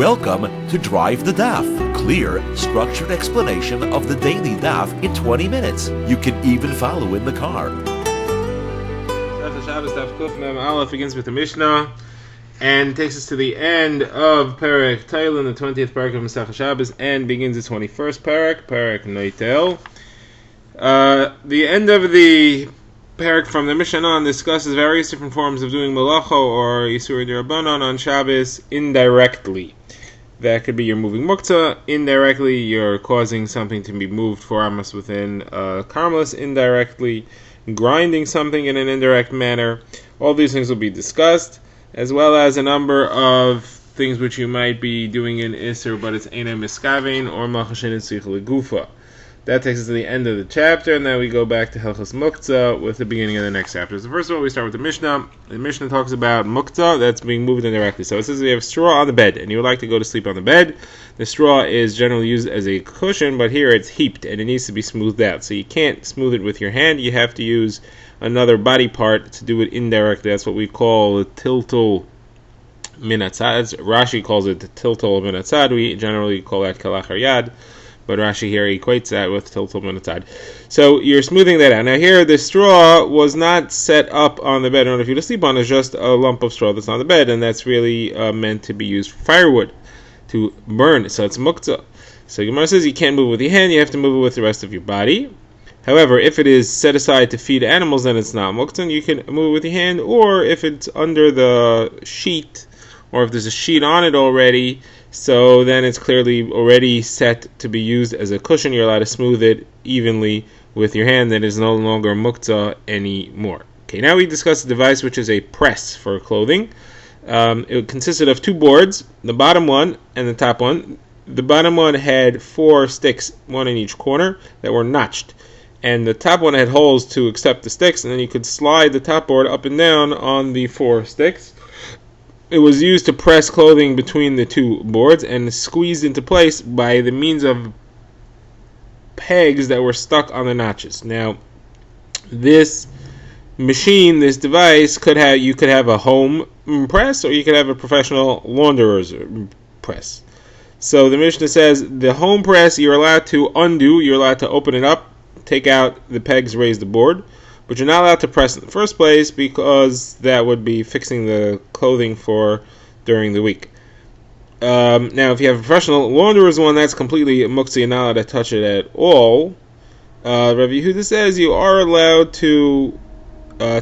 Welcome to Drive the Daf. Clear, structured explanation of the daily Daf in 20 minutes. You can even follow in the car. Shabbos Daf Kuf Mem Aleph begins with the Mishnah and takes us to the end of Perek Tailin, the 20th Perek of Masech Shabbos, and begins the 21st Perek Noitel. The end of the Perek from the Mishnah on discusses various different forms of doing Malacha or Yisur D'Rabbanan on Shabbos indirectly. That could be you're moving muktzah. Indirectly, you're causing something to be moved for amos within karmelis. Indirectly, grinding something in an indirect manner. All these things will be discussed, as well as a number of things which you might be doing in Isser, but it's Eina Miskavein or Machashin and Sichel Gufa. That takes us to the end of the chapter, and then we go back to Hilchos Muktzah with the beginning of the next chapter. So first of all, we start with the Mishnah. The Mishnah talks about Muktzah that's being moved indirectly. So it says we have straw on the bed, and you would like to go to sleep on the bed. The straw is generally used as a cushion, but here it's heaped, and it needs to be smoothed out. So you can't smooth it with your hand. You have to use another body part to do it indirectly. That's what we call tiltul minatzad. Rashi calls it tiltul minatzad. We generally call that kalachar yad. But Rashi here equates that with tiltul minatzad. So you're smoothing that out. Now here, the straw was not set up on the bed in order for you to sleep on. It's just a lump of straw that's on the bed, and that's really meant to be used for firewood, to burn. So it's muktzah. So Gemara says you can't move it with your hand, you have to move it with the rest of your body. However, if it is set aside to feed animals, then it's not muktzah, and you can move it with your hand, or if it's under the sheet, or if there's a sheet on it already, so then it's clearly already set to be used as a cushion. You're allowed to smooth it evenly with your hand. That is no longer muktzah anymore. Okay, now we discuss a device which is a press for clothing. It consisted of two boards, the bottom one and the top one. The bottom one had 4 sticks, one in each corner, that were notched. And the top one had holes to accept the sticks, and then you could slide the top board up and down on the 4 sticks. It was used to press clothing between the two boards and squeezed into place by the means of pegs that were stuck on the notches. Now, this machine, this device, you could have a home press, or you could have a professional launderer's press. So the Mishnah says the home press you're allowed to undo, you're allowed to open it up, take out the pegs, raise the board. But you're not allowed to press in the first place because that would be fixing the clothing for during the week. Now, if you have a professional launderer's one, that's completely muktzah. You're not allowed to touch it at all. Rabbi Yehuda says you are allowed to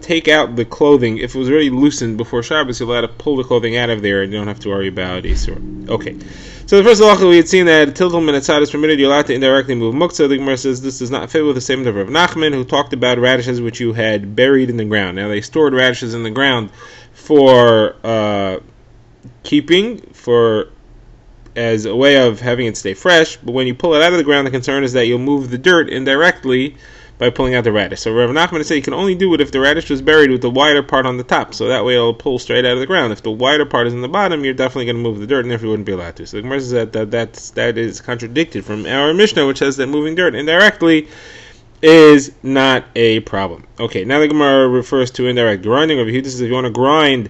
take out the clothing. If it was already loosened before Shabbos, you're allowed to pull the clothing out of there and you don't have to worry about Isur. Okay. So the first halacha we had seen that tiltul minatzad is permitted. You're allowed to indirectly move muktzah. The Gemara says this does not fit with the statement of Rav Nachman, who talked about radishes which you had buried in the ground. Now they stored radishes in the ground for keeping, as a way of having it stay fresh. But when you pull it out of the ground, the concern is that you'll move the dirt indirectly by pulling out the radish. So Rav Nachman said you can only do it if the radish was buried with the wider part on the top, so that way it'll pull straight out of the ground. If the wider part is in the bottom, you're definitely going to move the dirt, and therefore you wouldn't be allowed to. So the Gemara says that is contradicted from our Mishnah, which says that moving dirt indirectly is not a problem. Okay, now the Gemara refers to indirect grinding. Over here, this is if you want to grind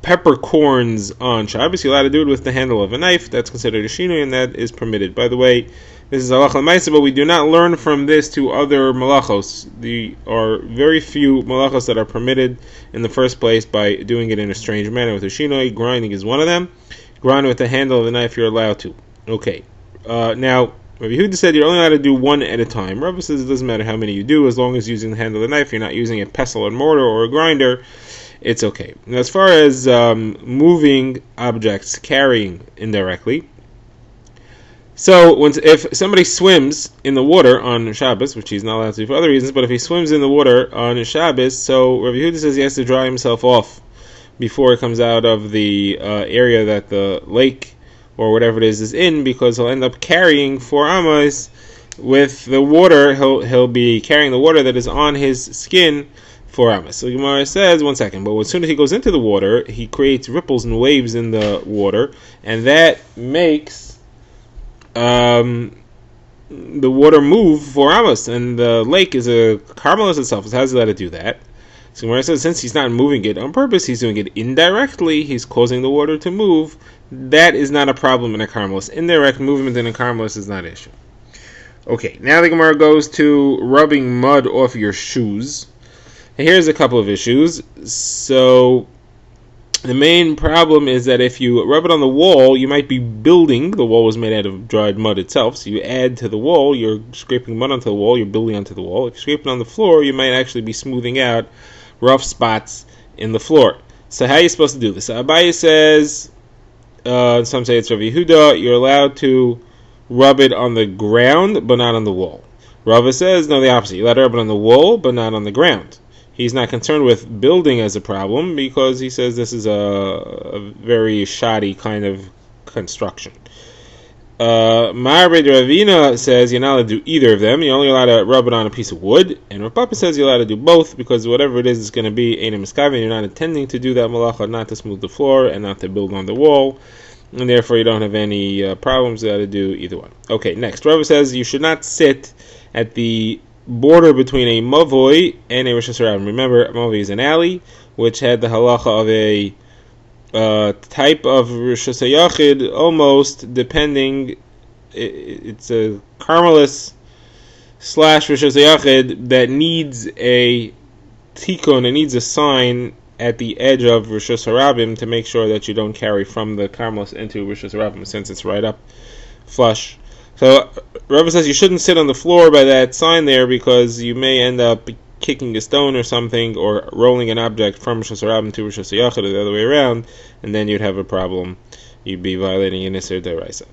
peppercorns on Shabbos, you're allowed to do it with the handle of a knife. That's considered a shinui, and that is permitted. By the way, this is halacha l'maisa, but we do not learn from this to other malachos. There are very few malachos that are permitted in the first place by doing it in a strange manner with a shinoi. Grinding is one of them. Grinding with the handle of the knife, you're allowed to. Okay. Now, Rabbi Yehuda said you're only allowed to do one at a time. Rabbi says it doesn't matter how many you do, as long as using the handle of the knife, you're not using a pestle or mortar or a grinder, it's okay. Now, as far as moving objects, carrying indirectly, so if somebody swims in the water on Shabbos, which he's not allowed to do for other reasons, but if he swims in the water on Shabbos, so Rabbi Yehuda says he has to dry himself off before he comes out of the area that the lake or whatever it is in, because he'll end up carrying 4 amas with the water. He'll be carrying the water that is on his skin 4 amas. So Gemara says, one second, but as soon as he goes into the water, he creates ripples and waves in the water, and that makes the water move 4 amas, and the lake is a karmelis itself. So how does he let it do that? So Gemara says, since he's not moving it on purpose, he's doing it indirectly. He's causing the water to move that is not a problem in a carmelist. Indirect movement in a carmelist is not an issue. Okay, now the Gemara goes to rubbing mud off your shoes. Here's a couple of issues. So the main problem is that if you rub it on the wall, you might be building. The wall was made out of dried mud itself, so you add to the wall, you're scraping mud onto the wall, you're building onto the wall. If you scrape it on the floor, you might actually be smoothing out rough spots in the floor. So how are you supposed to do this? Abaye says, some say it's Rav Yehuda, you're allowed to rub it on the ground, but not on the wall. Rava says, no, the opposite. You're allowed to rub it on the wall, but not on the ground. He's not concerned with building as a problem because he says this is a very shoddy kind of construction. Ma'arbed Ravina says you're not allowed to do either of them. You're only allowed to rub it on a piece of wood. And Rav Papa says you're allowed to do both because whatever it is, it's going to be Einem Miskaven. You're not intending to do that malacha, not to smooth the floor and not to build on the wall. And therefore you don't have any problems that to do either one. Okay, next. Rava says you should not sit at the border between a mavoi and a Rosh Hashanah. Remember, mavoi is an alley, which had the halacha of a type of Rosh Hashanah, almost, depending, it's a Carmelis / Rosh Hashanah that needs a tikkun, it needs a sign at the edge of Rosh Hashanah to make sure that you don't carry from the Carmelis into Rosh Hashanah since it's right up flush. So Rabbi says you shouldn't sit on the floor by that sign there because you may end up kicking a stone or something or rolling an object from Rosh Hashanah to Rosh Hashanah or the other way around, and then you'd have a problem. You'd be violating an Isser D'Oraisa.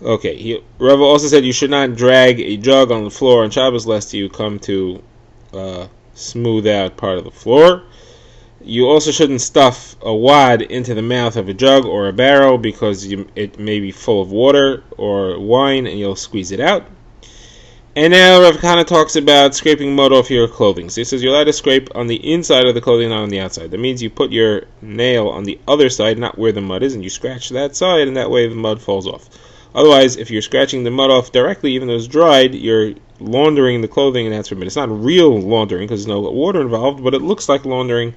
Okay, Rabbi also said you should not drag a jug on the floor on Shabbos lest you come to smooth out part of the floor. You also shouldn't stuff a wad into the mouth of a jug or a barrel because it may be full of water or wine and you'll squeeze it out. And now Rav Kana talks about scraping mud off your clothing. So he says you're allowed to scrape on the inside of the clothing, not on the outside. That means you put your nail on the other side, not where the mud is, and you scratch that side, and that way the mud falls off. Otherwise, if you're scratching the mud off directly, even though it's dried, you're laundering the clothing, and that's forbidden. It's not real laundering because there's no water involved, but it looks like laundering.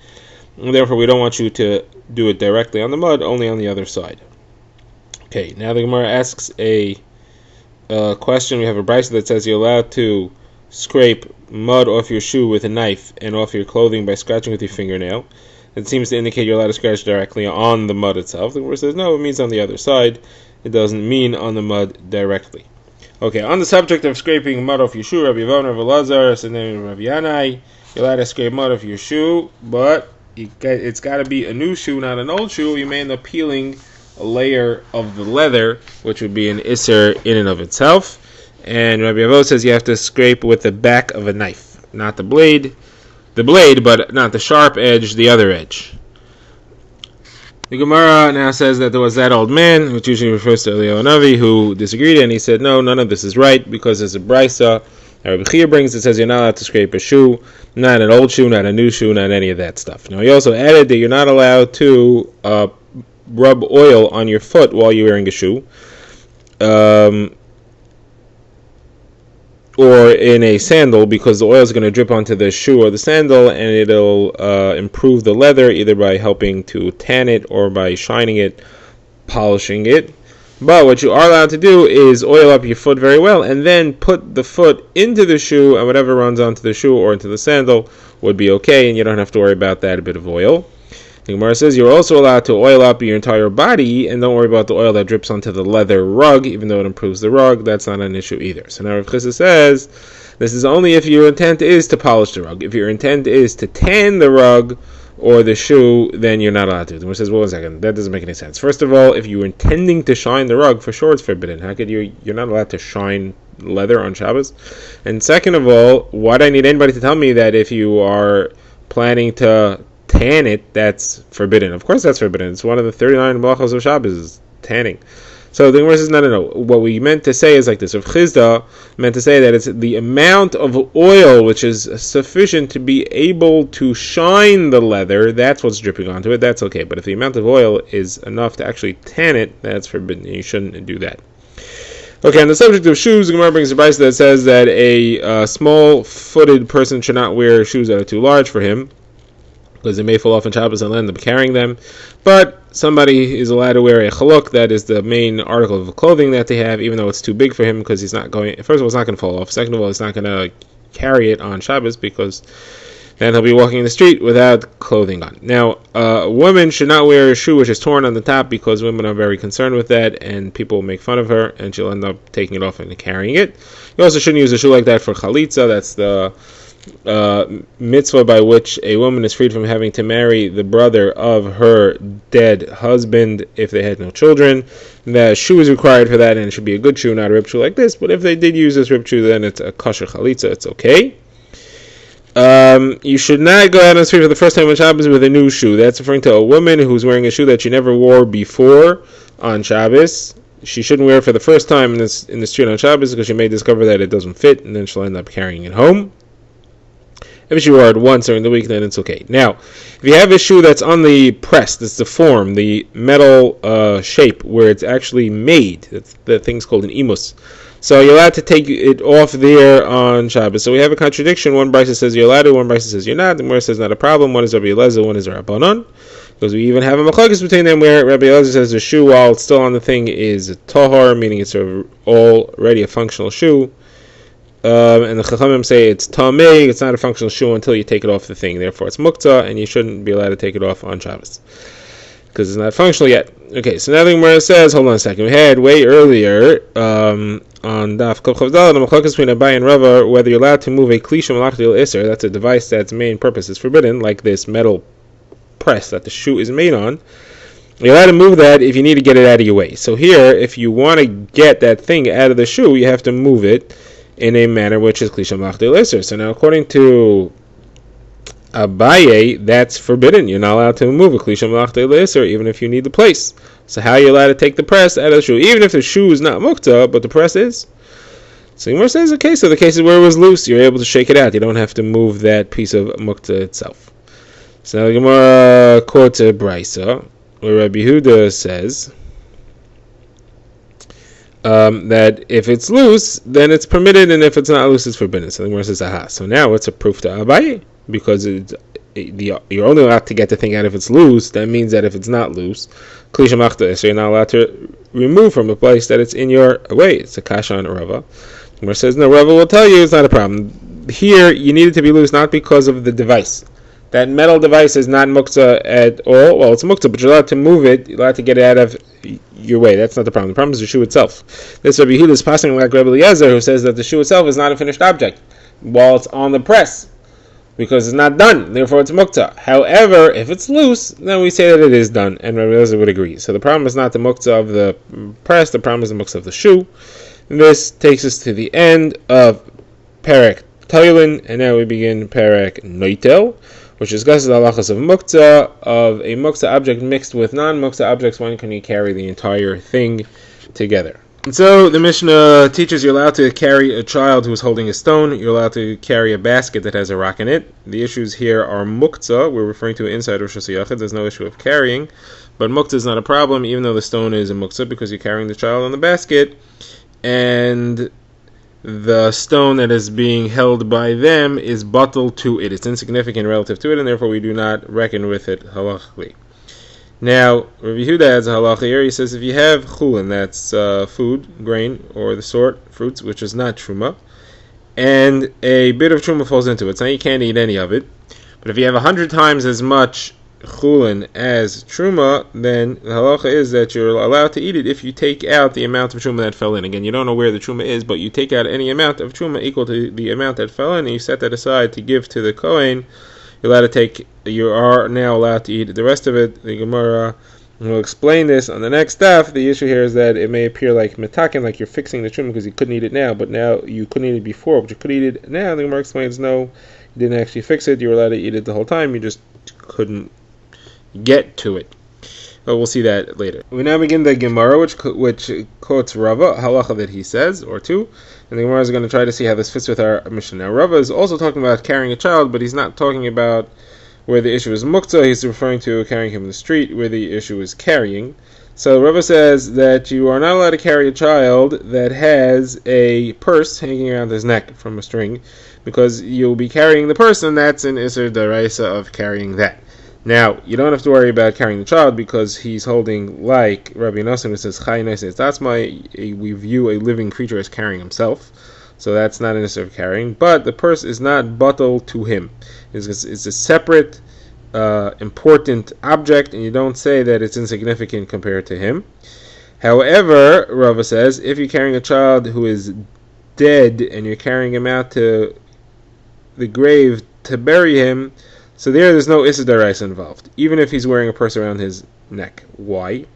And therefore, we don't want you to do it directly on the mud, only on the other side. Okay, now the Gemara asks a question. We have a brisa that says you're allowed to scrape mud off your shoe with a knife and off your clothing by scratching with your fingernail. It seems to indicate you're allowed to scratch directly on the mud itself. The Gemara says no, it means on the other side. It doesn't mean on the mud directly. Okay, on the subject of scraping mud off your shoe, Rabbi Yavon, Rabbi Lazar, and then Rabbi Yanai, you're allowed to scrape mud off your shoe, but it's got to be a new shoe, not an old shoe. You may end up peeling a layer of the leather, which would be an isser in and of itself. And Rabbi Avot says you have to scrape with the back of a knife, not the blade, but not the sharp edge, the other edge. The Gemara now says that there was that old man, which usually refers to Eliyahu Navi, who disagreed, and he said, no, none of this is right, because there's a brisa Rabbi Chia brings, it says you're not allowed to scrape a shoe, not an old shoe, not a new shoe, not any of that stuff. Now he also added that you're not allowed to rub oil on your foot while you're wearing a shoe, or in a sandal, because the oil is going to drip onto the shoe or the sandal, and it'll improve the leather either by helping to tan it or by shining it, polishing it. But what you are allowed to do is oil up your foot very well and then put the foot into the shoe, and whatever runs onto the shoe or into the sandal would be okay, and you don't have to worry about that bit of oil. The Gemara says you're also allowed to oil up your entire body, and don't worry about the oil that drips onto the leather rug, even though it improves the rug. That's not an issue either. So now Rav Chizah says this is only if your intent is to polish the rug. If your intent is to tan the rug or the shoe, then you're not allowed to. The Gemara says, well, 1 second, that doesn't make any sense. First of all, if you're intending to shine the rug, for sure it's forbidden. How could you're not allowed to shine leather on Shabbos? And second of all, why do I need anybody to tell me that if you are planning to tan it, that's forbidden? Of course that's forbidden. It's one of the 39 malachos of Shabbos is tanning. So the Gemara says, no. What we meant to say is like this. Rav Chizda meant to say that it's the amount of oil which is sufficient to be able to shine the leather, that's what's dripping onto it, that's okay. But if the amount of oil is enough to actually tan it, that's forbidden. You shouldn't do that. Okay, on the subject of shoes, the Gemara brings a brisa that says that a small-footed person should not wear shoes that are too large for him. because they may fall off in Shabbos and end up carrying them. But somebody is allowed to wear a chaluk, that is the main article of clothing that they have, even though it's too big for him, because he's not going, first of all, it's not going to fall off. Second of all, he's not going to carry it on Shabbos, because then he'll be walking in the street without clothing on. Now, a woman should not wear a shoe which is torn on the top, because women are very concerned with that, and people make fun of her, and she'll end up taking it off and carrying it. You also shouldn't use a shoe like that for chalitza. That's the mitzvah by which a woman is freed from having to marry the brother of her dead husband if they had no children. The shoe is required for that, and it should be a good shoe, not a ripped shoe like this. But if they did use this ripped shoe, then it's a kosher chalitza. It's okay. You should not go out on the street for the first time on Shabbos with a new shoe. That's referring to a woman who's wearing a shoe that she never wore before on Shabbos. She shouldn't wear it for the first time in the street on Shabbos, because she may discover that it doesn't fit, and then she'll end up carrying it home. If she wore it once during the week, then it's okay. Now, if you have a shoe that's on the press, that's the form, the metal shape where it's actually made, that's the thing's called an imus. So you're allowed to take it off there on Shabbos. So we have a contradiction. One brisa says you're allowed to, one brisa says you're not. The Gemara says not a problem. One is Rabbi Eliezer, one is Rabbanon. Because we even have a machlokes between them, where Rabbi Eliezer says the shoe, while it's still on the thing, is tahor, meaning it's already a functional shoe. And the Chachamim say it's tamei, it's not a functional shoe until you take it off the thing. Therefore, it's muktzah, and you shouldn't be allowed to take it off on Shabbos, because it's not functional yet. Okay, so now the Gemara says, hold on a second. We had way earlier on Daf Kuf Chav Daled, the machlokes between Abai and Rava, whether you're allowed to move a kli shemalach dil iser, that's a device that's main purpose is forbidden, like this metal press that the shoe is made on. You're allowed to move that if you need to get it out of your way. So here, if you want to get that thing out of the shoe, you have to move it in a manner which is kli shemalach dil iser. So now, according to Abaye, that's forbidden. You're not allowed to move a kli shemalach dil iser, even if you need the place. So how are you allowed to take the press out of the shoe, even if the shoe is not mukta, but the press is? So Gemara says, okay, so the cases where it was loose, you're able to shake it out. You don't have to move that piece of mukta itself. So now the Gemara quotes a brisa where Rabbi Yehuda says that if it's loose, then it's permitted, and if it's not loose, it's forbidden. So the Gemara says, aha. So now what's a proof to Abaye? Because you're only allowed to get the thing out if it's loose. That means that if it's not loose, kli shemalach dil iser, you're not allowed to remove from a place that it's in your way. It's a kasha on Rava. The Gemara says, no, Rava will tell you it's not a problem. Here, you need it to be loose not because of the device. That metal device is not muktzah at all. Well, it's muktzah, but you're allowed to move it. You're allowed to get it out of your way. That's not the problem. The problem is the shoe itself. This Rabbi Yehuda is passing like Rabbi Eliezer, who says that the shoe itself is not a finished object while it's on the press, because it's not done. Therefore, it's muktzah. However, if it's loose, then we say that it is done, and Rabbi Eliezer would agree. So the problem is not the muktzah of the press. The problem is the muktzah of the shoe. And this takes us to the end of Perek Toilin, and now we begin Perek Noitel, which discusses the halachas of muktzah, of a muktzah object mixed with non-muktzah objects. When can you carry the entire thing together? And so the Mishnah teaches you're allowed to carry a child who's holding a stone. You're allowed to carry a basket that has a rock in it. The issues here are muktzah. We're referring to inside Rosh Hashanah. There's no issue of carrying, but muktzah is not a problem, even though the stone is a muktzah, because you're carrying the child on the basket, and the stone that is being held by them is batal to it. It's insignificant relative to it, and therefore we do not reckon with it halachically. Now, Rabbi Yehuda adds a halacha here. He says if you have chulin, that's food, grain, or the sort, fruits, which is not truma, and a bit of truma falls into it, so you can't eat any of it. But if you have 100 times as much chulin as truma, then the halacha is that you're allowed to eat it if you take out the amount of truma that fell in. Again, you don't know where the truma is, but you take out any amount of truma equal to the amount that fell in, and you set that aside to give to the kohen. You are now allowed to eat the rest of it. The Gemara will explain this on the next daf. The issue here is that it may appear like metakin, like you're fixing the truma because you couldn't eat it now, but now you couldn't eat it before, but you could eat it now. The Gemara explains, no, you didn't actually fix it. You were allowed to eat it the whole time. You just couldn't get to it. But we'll see that later. We now begin the Gemara, which quotes Rava, halacha that he says, or two, and the Gemara is going to try to see how this fits with our Mishnah. Now, Rava is also talking about carrying a child, but he's not talking about Where the issue is muktzah, he's referring to carrying him in the street. Where the issue is carrying. So Rava says that you are not allowed to carry a child that has a purse hanging around his neck from a string, because you'll be carrying the purse, and that's an Isser Daraisa of carrying that. Now, you don't have to worry about carrying the child, because he's holding, like Rabbi Nosson, who says, Chai Noises, that's we view a living creature as carrying himself, so that's not an Isser of carrying, but the purse is not batal to him. It's a separate important object, and you don't say that it's insignificant compared to him. However, Rava says, if you're carrying a child who is dead and you're carrying him out to the grave to bury him, so there's no Issa Daraisa involved, even if he's wearing a purse around his neck. Why?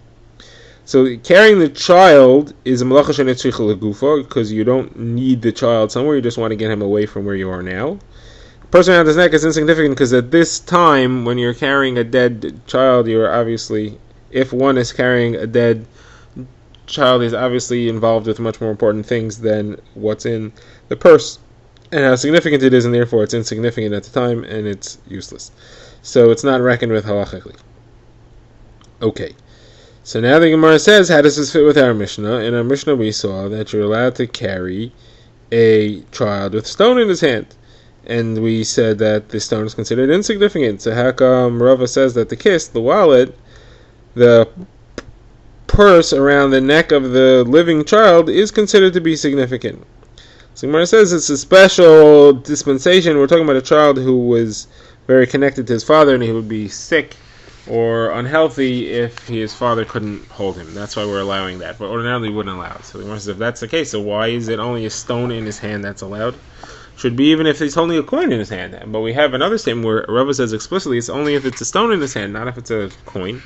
So carrying the child is a malacha shenetzricha legufa, because you don't need the child somewhere, you just want to get him away from where you are now. Person around his neck is insignificant because at this time, when you're carrying a dead child, you're obviously, if one is carrying a dead child, is obviously involved with much more important things than what's in the purse and how significant it is, and therefore it's insignificant at the time and it's useless. So it's not reckoned with halachically. Okay. So now the Gemara says, how does this fit with our Mishnah? In our Mishnah we saw that you're allowed to carry a child with a stone in his hand. And we said that the stone is considered insignificant. So how come Rava says that the kiss, the wallet, the purse around the neck of the living child is considered to be significant? So Gemara says it's a special dispensation. We're talking about a child who was very connected to his father, and he would be sick or unhealthy if his father couldn't hold him. That's why we're allowing that. But ordinarily we wouldn't allow it. So the Gemara says, if that's the case, so why is it only a stone in his hand that's allowed? Should be even if he's holding a coin in his hand. But we have another statement where Rava says explicitly it's only if it's a stone in his hand, not if it's a coin.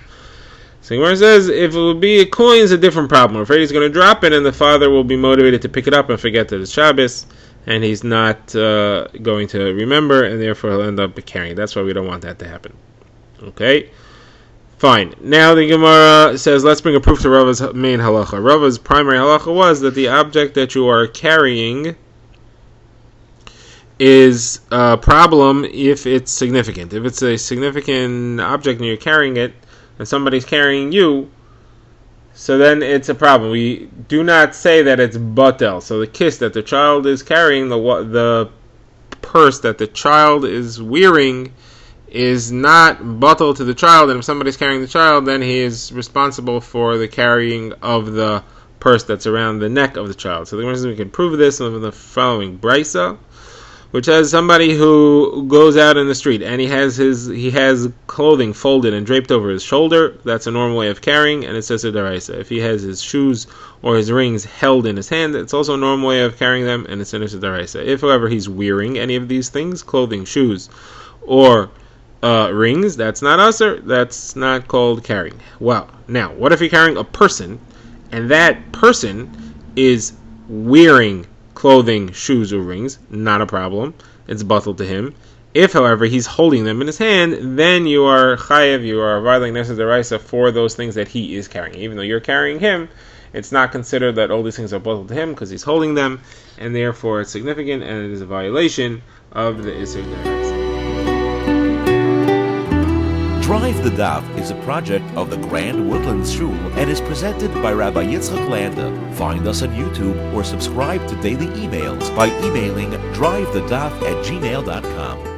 So Gemara says if it would be a coin, it's a different problem. We're afraid he's going to drop it, and the father will be motivated to pick it up and forget that it's Shabbos, and he's not going to remember, and therefore he'll end up carrying it. That's why we don't want that to happen. Okay? Fine. Now the Gemara says, let's bring a proof to Rava's main halacha. Rava's primary halacha was that the object that you are carrying is a problem if it's significant. If it's a significant object and you're carrying it, and somebody's carrying you, so then it's a problem. We do not say that it's batel. So the kiss that the child is carrying, the purse that the child is wearing, is not batel to the child, and if somebody's carrying the child, then he is responsible for the carrying of the purse that's around the neck of the child. So the reason we can prove this in the following brisa, which has somebody who goes out in the street and he has clothing folded and draped over his shoulder. That's a normal way of carrying, and it says a daraisa. If he has his shoes or his rings held in his hand, it's also a normal way of carrying them, and it's a daraisa. If, however, he's wearing any of these things, clothing, shoes, or rings, that's not usher. That's not called carrying. Well, now, what if you're carrying a person, and that person is wearing clothing, shoes, or rings? Not a problem. It's batal to him. If, however, he's holding them in his hand, then you are chayev, you are violating nefesh deraisa for those things that he is carrying. Even though you're carrying him, it's not considered that all these things are batal to him because he's holding them, and therefore it's significant, and it is a violation of the Isser Deraisa. Drive the Daf is a project of the Grand Woodlands Shul and is presented by Rabbi Yitzchak Landa. Find us on YouTube or subscribe to daily emails by emailing drivethedaf@gmail.com.